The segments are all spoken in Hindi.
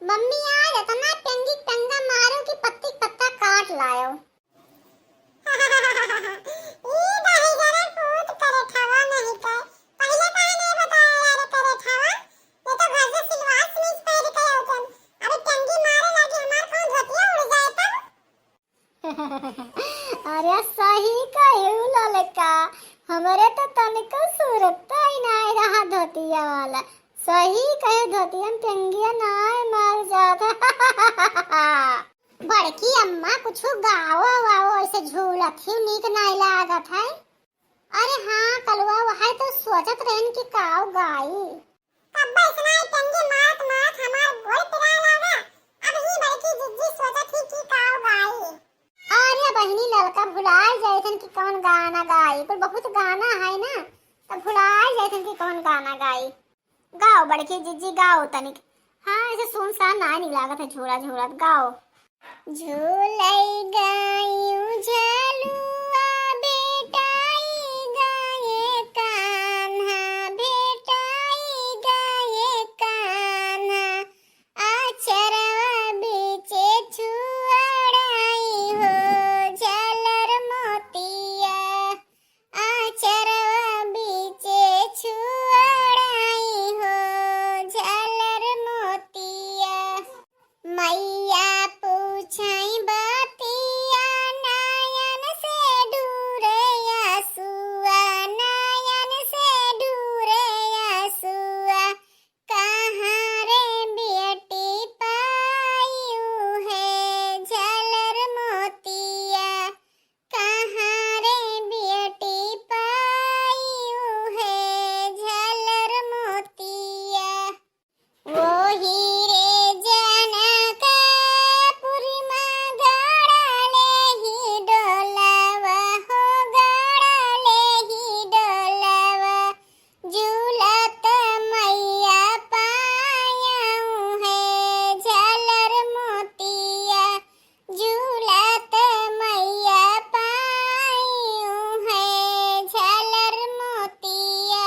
मम्मी आज इतना टंगी टंगा मारो कि पत्ती पत्ता काट लायो। ई दही जरा कूद करे ठवा नहीं कर। पहले काहे नहीं बताया यार करे ठवा? ये तो घर से सिलवार स्लीव पहन के आउतन। अरे टंगी मारे लागे हमार कौन धोतिया उड़ जाए तब। अरे सही कहू ललका, हमरे तो तनिको सूरत ही नहीं रहा धोतिया वाला। सही कहे धोतिया में टंगिया नाय मार जाता। बड़की अम्मा कुछ गावा वाओ ऐसे झूलत ही नीक नहीं लागत है। अरे हाँ कलवा वहां तो सोचत रहन कि काव गाई। कब इतना टंगी मारत मारत हमार गोल पिरा लागा। अब ही बड़की जिज्जी सोचत ही कि काव गाई। अरे बहनी लड़का भुलाए जायथन कि कौन गाना गाई। पर बहुत गाना है ना, तो भुलाए जायथन कि कौन गाना गाई। गाओ बड़की जिज्जी गाओ तनिक। हाँ ऐसे सुनसान नहीं लागत है झूला झूलत गाओ। झूलाई गायूं झलुआ बेटाई गाये कान्हा बेटाई गाये कान्हा आचरवा बीचे छुअड़ाई हो झालर मोतिया आचरवा बीचे छुअड़ाई हो झालर मोतिया मैया पूछाई बातिया नयन से दूरे आसुआ नयन से दूरे आसुआ कहाँ रे बेटी पायू है झालर मोतिया कहाँ रे बेटी पायू है झालर मोतिया वो हीरे जनकपुरी में गड़ले ही डोलवा हो गड़ले ही डोलवा झूलत मैया पायऊ है झालर मोतिया झूलत मैया पायऊ है झालर मोतिया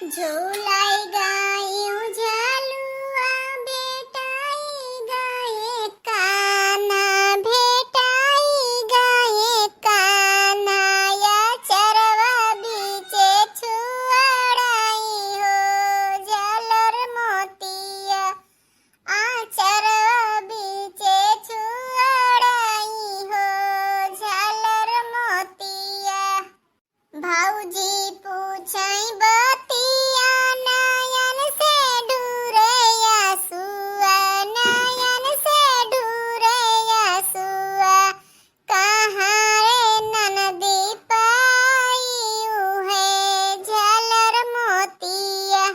झूलाई गायूं झलुआ बेटाई गाये काना बेटाई गाये काना या चरवा बीचे छुअड़ाई हो झालर मोतिया आचरवा बीचे छुअड़ाई हो झालर मोतिया भाऊजी पूछाई बतिया नयन से दूरे आसुआ नयन से दूरे आसुआ कहाँ रे ननदी पायू है झालर मोतिया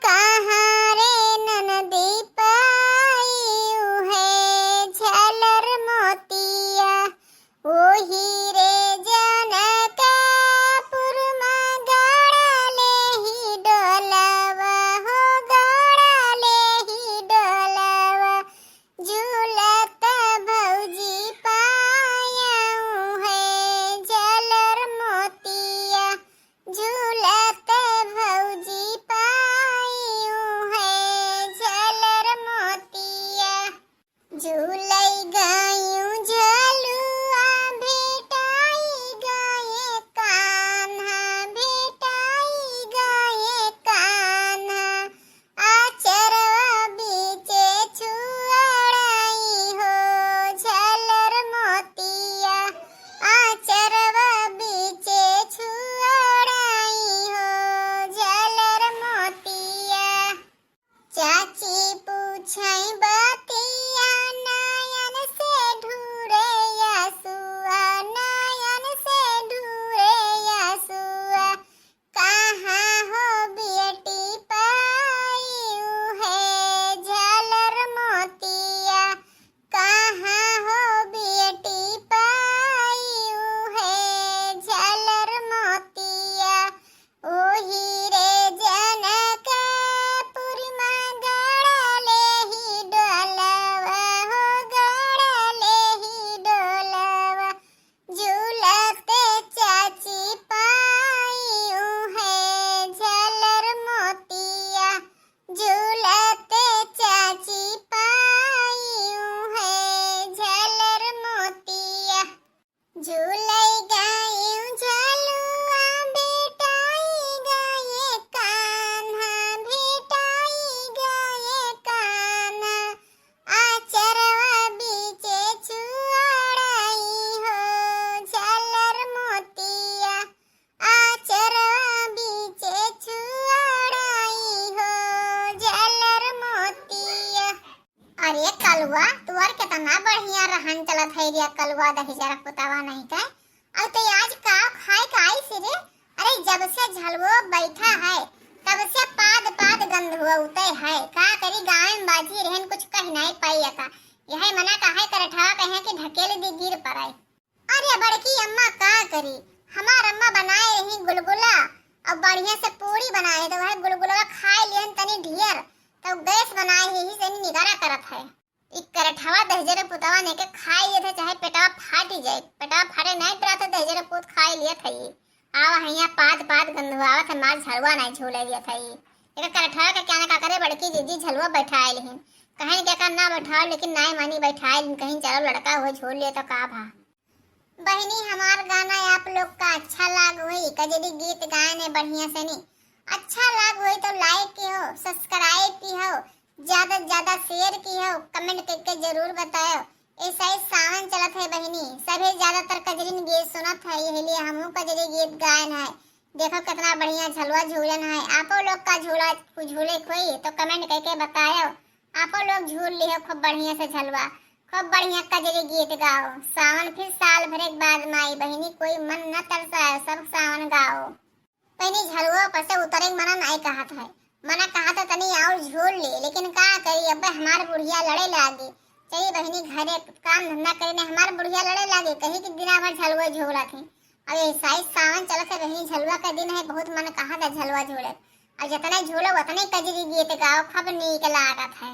कहाँ रे ननदी पायू है झालर मोतिया ओ हीरे जनकपुर में गड़ले ही डोलवा हो गड़ले ही डोलवा झूलत भौजी पायऊ है झालर मोतिया झूलत भौजी पायऊ है झालर मोतिया झूलई गायूं झलुआ बेटाई गाये कान्हा बेटाई गाये कान्हा आचरवा बीचे छुअड़ाई हो झालर मोतिया आचरवा बीचे छुअड़ाई हो झालर मोतिया चाची पूछाई बतिया नयन से ढूरे आसुआ नयन से ढूरे आसुआ कहाँ हो बेटी पायू है झालर मोतिया कहाँ हो बेटी पायू है झालर मोतिया ओ हीरे जनकपुरी में गड़ले ही डोलवा अरे कलवा तुअर कितना बढ़िया रहन चलत है रे कलवा दही जरा पुतावा नहीं का अब तो आज का खाए का आई सिरे अरे जब से झलवो बैठा है तब से पाद पाद गंध हुआ उते है का करी गाय में बाजी रहन कुछ कह नहीं पाई का यह मना काहे करठा कहे कि ढकेल दी गिर पड़ाई अरे बड़की अम्मा का करी हमार अम्मा बनाए रही गुलगुला अब बढ़िया से पूरी बनाए तो वह गुलगुला खाए लियन तनी ढेर तो गैस बनाए यही से निगारा करत है एक करठवा दहजरे पुतवा ने के खाए लिए थे चाहे पेटवा फाटी जाए पेटवा फाटे नहीं तरह तो दहजरे पुत खाए लिए थे आवा हैया पाद पाद गंधवावा थे मार झलवा नहीं झूले लिए थे एक करठवा के क्या ना करे बड़की जीजी झलवा बैठाए लेकिन कहीं क्या करना बैठाओ लेकिन नहीं मानी बैठाए कहीं चलो लड़का हो झूल लिए तो का भा बहनी हमार गाना आप लोग का अच्छा लाग हुई कजरी गीत गाने बढ़िया से नहीं अच्छा लाग हुई तो लाइक की हो सब्सक्राइब की हो ज्यादा से ज्यादा शेयर की हो कमेंट करके जरूर बताओ ऐसा ही सावन चलत है बहनी सभी ज्यादातर कजरी गीत सुनत है यही लिए हमहू कजरी गीत गायन है देखो कितना बढ़िया झलवा झूलन है आपो लोग का झूला झूले खोई तो कमेंट करके बताओ आपो लोग झूल लियो खूब बढ़िया से झलवा खूब बढ़िया कजरी गीत गाओ सावन फिर साल भर एक बाद माई बहनी कोई मन न तरसाए सब सावन गाओ पहले झलवा पर से उतरे मना नहीं कहत है मना कहा तो तनी और झूल ले लेकिन का करी अब हमार बुढ़िया लड़े लागी चलिए बहनी घरे काम धंधा करे हमार बुढ़िया लड़े लागे कहीं कि दिना भर झलवा झूला थी अब ऐसा ही सावन चलत है बहनी झलवा का दिन है बहुत मन कहा था झलवा झूले और जितने झूलो उतने कजरी गीत गाओ खूब नीक लागत है।